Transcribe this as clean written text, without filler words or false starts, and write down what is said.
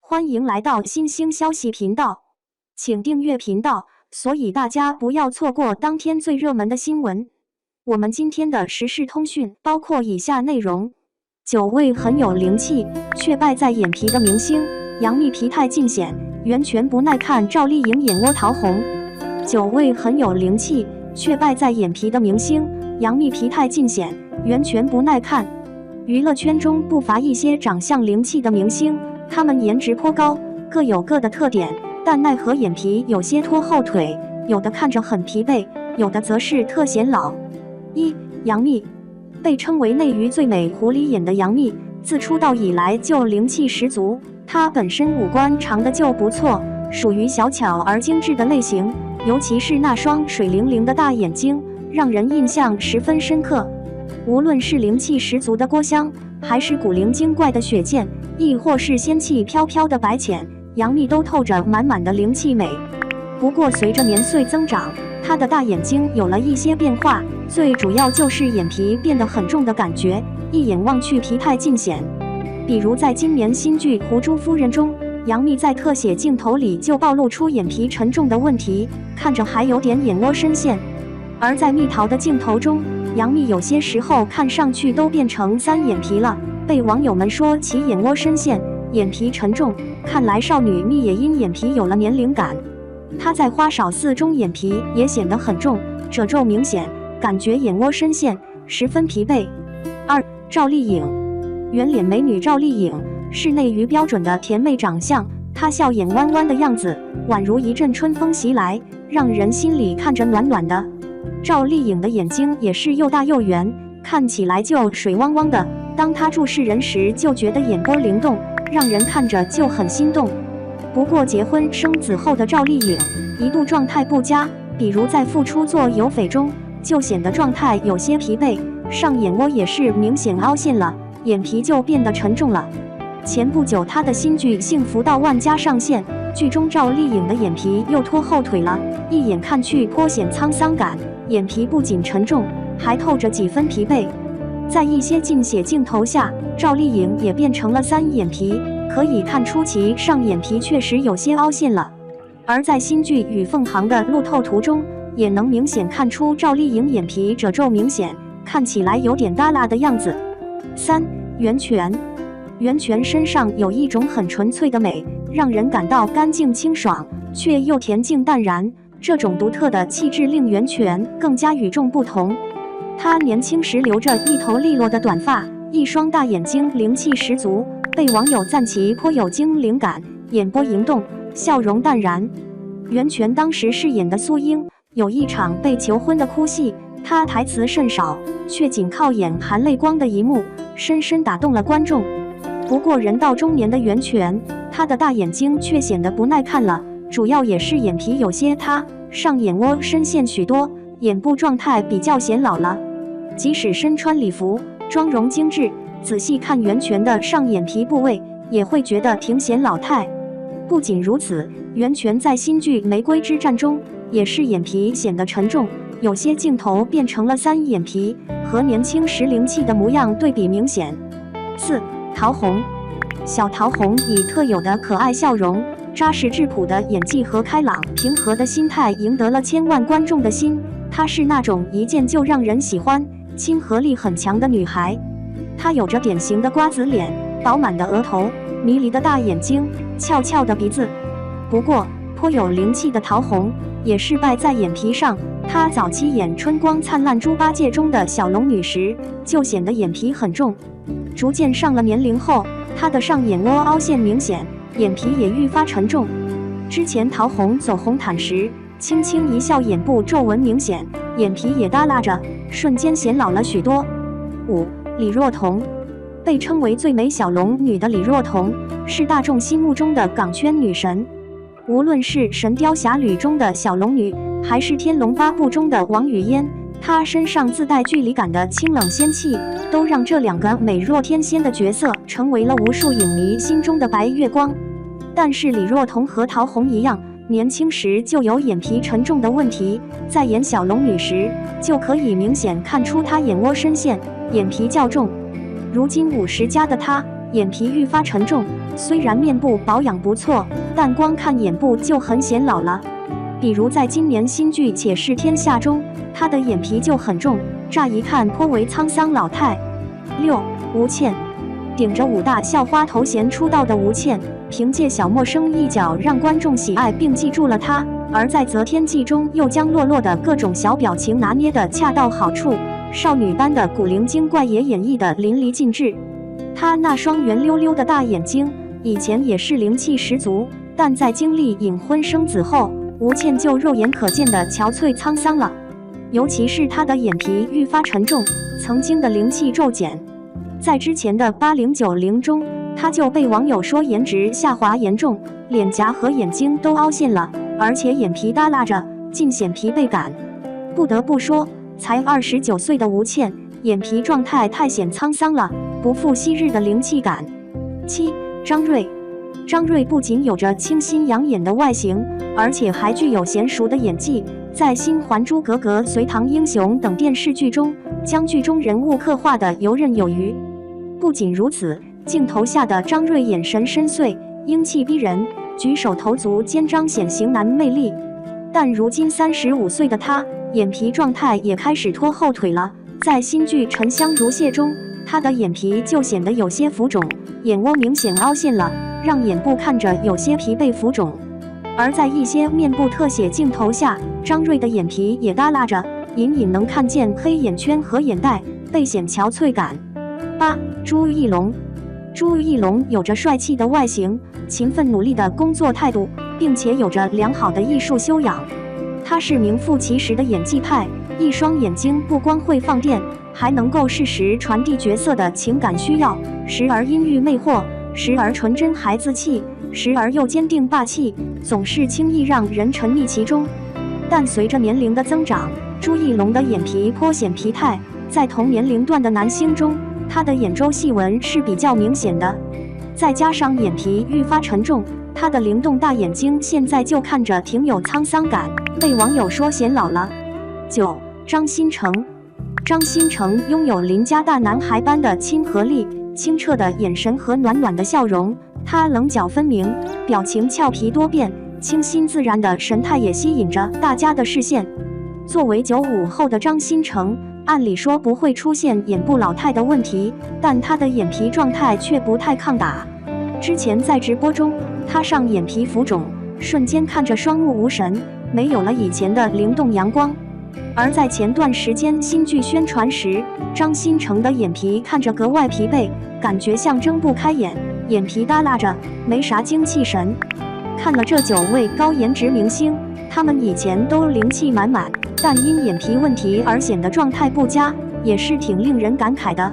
欢迎来到新兴消息频道，请订阅频道，所以大家不要错过当天最热门的新闻。我们今天的时事通讯包括以下内容：9位很有灵气却败在眼皮的明星，杨幂疲态尽显，袁泉不耐看赵丽颖眼窝桃红。9位很有灵气却败在眼皮的明星，杨幂疲态尽显，袁泉不耐看。娱乐圈中不乏一些长相灵气的明星，他们颜值颇高，各有各的特点，但奈何眼皮有些拖后腿，有的看着很疲惫，有的则是特显老。杨幂，被称为内娱最美狐狸眼的杨幂，自出道以来就灵气十足。她本身五官长得就不错，属于小巧而精致的类型，尤其是那双水灵灵的大眼睛，让人印象十分深刻。无论是灵气十足的郭襄，还是古灵精怪的雪见，亦或是仙气飘飘的白浅，杨幂都透着满满的灵气美。不过随着年岁增长，她的大眼睛有了一些变化，最主要就是眼皮变得很重的感觉，一眼望去疲态尽显。比如在今年新剧《狐珠夫人》中，杨幂在特写镜头里就暴露出眼皮沉重的问题，看着还有点眼窝深陷。而在蜜桃的镜头中，杨幂有些时候看上去都变成3眼皮了，被网友们说其眼窝深陷，眼皮沉重，看来少女蜜也因眼皮有了年龄感。她在花少4中眼皮也显得很重，褶皱明显，感觉眼窝深陷，十分疲惫。赵丽颖，圆脸美女赵丽颖是内娱标准的甜妹长相，她笑眼弯弯的样子，宛如一阵春风袭来，让人心里看着暖暖的。赵丽颖的眼睛也是又大又圆，看起来就水汪汪的，当她注视人时就觉得眼波灵动，让人看着就很心动。不过结婚生子后的赵丽颖一度状态不佳，比如在复出做有匪中就显得状态有些疲惫，上眼窝也是明显凹陷了，眼皮就变得沉重了。前不久她的新剧《幸福到万家》上线，剧中赵丽颖的眼皮又拖后腿了，一眼看去颇显沧桑感，眼皮不仅沉重，还透着几分疲惫。在一些近写镜头下，赵丽颖也变成了3眼皮，可以看出其上眼皮确实有些凹陷了。而在新剧《与凤航的路透图》中，也能明显看出赵丽颖眼皮褶皱明显，看起来有点耷拉的样子。袁泉，袁泉身上有一种很纯粹的美，让人感到干净清爽，却又恬静淡然。这种独特的气质令袁泉更加与众不同。她年轻时留着一头利落的短发，一双大眼睛灵气十足，被网友赞其颇有精灵感，眼波盈动，笑容淡然。袁泉当时饰演的苏英，有一场被求婚的哭戏，她台词甚少，却仅靠眼含泪光的一幕，深深打动了观众。不过人到中年的袁泉，她的大眼睛却显得不耐看了，主要也是眼皮有些塌，上眼窝深陷许多，眼部状态比较显老了。即使身穿礼服，妆容精致，仔细看袁泉的上眼皮部位，也会觉得挺显老态。不仅如此，袁泉在新剧《玫瑰之战》中也是眼皮显得沉重，有些镜头变成了3眼皮，和年轻时灵气的模样对比明显。陶虹，小陶虹以特有的可爱笑容、扎实质朴的演技和开朗平和的心态赢得了千万观众的心。她是那种一见就让人喜欢、亲和力很强的女孩。她有着典型的瓜子脸、饱满的额头、迷离的大眼睛、翘翘的鼻子。不过颇有灵气的陶虹也是败在眼皮上。她早期演《春光灿烂猪八戒》中的小龙女时，就显得眼皮很重。逐渐上了年龄后，她的上眼窝凹陷明显，眼皮也愈发沉重。之前陶虹走红毯时，轻轻一笑，眼部皱纹明显，眼皮也耷拉着，瞬间显老了许多。李若彤，被称为最美小龙女的李若彤，是大众心目中的港圈女神。无论是《神雕侠侣》中的小龙女，还是《天龙八部》中的王语嫣，她身上自带距离感的清冷仙气，都让这2个美若天仙的角色成为了无数影迷心中的白月光。但是李若彤和陶虹一样，年轻时就有眼皮沉重的问题，在演小龙女时，就可以明显看出她眼窝深陷，眼皮较重。如今50+的她，眼皮愈发沉重。虽然面部保养不错，但光看眼部就很显老了。比如在今年新剧《且试天下》中，她的眼皮就很重，乍一看颇为沧桑老态。6. 吴倩，顶着5大校花头衔出道的吴倩，凭借小陌生一角让观众喜爱并记住了她，而在《择天记》中又将洛洛的各种小表情拿捏得恰到好处，少女般的古灵精怪也演绎得淋漓尽致。她那双圆溜溜的大眼睛，以前也是灵气十足，但在经历隐婚生子后，吴倩就肉眼可见的憔悴沧桑了。尤其是她的眼皮愈发沉重，曾经的灵气骤减。在之前的80、90中，她就被网友说颜值下滑严重，脸颊和眼睛都凹陷了，而且眼皮耷拉着，尽显疲惫感。不得不说，才29岁的吴倩，眼皮状态太显沧桑了，不复昔日的灵气感。7. 张睿，张睿不仅有着清新养眼的外形，而且还具有娴熟的演技。在《新还珠格格》《隋唐英雄》等电视剧中，将剧中人物刻画得游刃有余。不仅如此，镜头下的张睿眼神深邃，英气逼人，举手投足间彰显型男魅力。但如今35岁的他，眼皮状态也开始拖后腿了。在新剧《沉香如屑》中，他的眼皮就显得有些浮肿，眼窝明显凹陷了，让眼部看着有些疲惫浮肿。而在一些面部特写镜头下，张睿的眼皮也耷拉着，隐隐能看见黑眼圈和眼袋，倍显憔悴感。8. 朱一龙，朱一龙有着帅气的外形、勤奋努力的工作态度，并且有着良好的艺术修养。他是名副其实的演技派，一双眼睛不光会放电，还能够适时传递角色的情感需要，时而阴郁魅惑，时而纯真孩子气，时而又坚定霸气，总是轻易让人沉溺其中。但随着年龄的增长，朱一龙的眼皮颇显疲态，在同年龄段的男星中，他的眼周细纹是比较明显的。再加上眼皮愈发沉重，他的灵动大眼睛现在就看着挺有沧桑感，被网友说显老了。9. 张新成，张新成拥有邻家大男孩般的亲和力、清澈的眼神和暖暖的笑容，他棱角分明，表情俏皮多变，清新自然的神态也吸引着大家的视线。作为95后的张新成，按理说不会出现眼部老态的问题，但他的眼皮状态却不太抗打。之前在直播中，他上眼皮浮肿，瞬间看着双目无神，没有了以前的灵动阳光。而在前段时间新剧宣传时，张新成的眼皮看着格外疲惫，感觉像睁不开眼，眼皮耷拉着，没啥精气神。看了这9位高颜值明星，他们以前都灵气满满，但因眼皮问题而显得状态不佳，也是挺令人感慨的。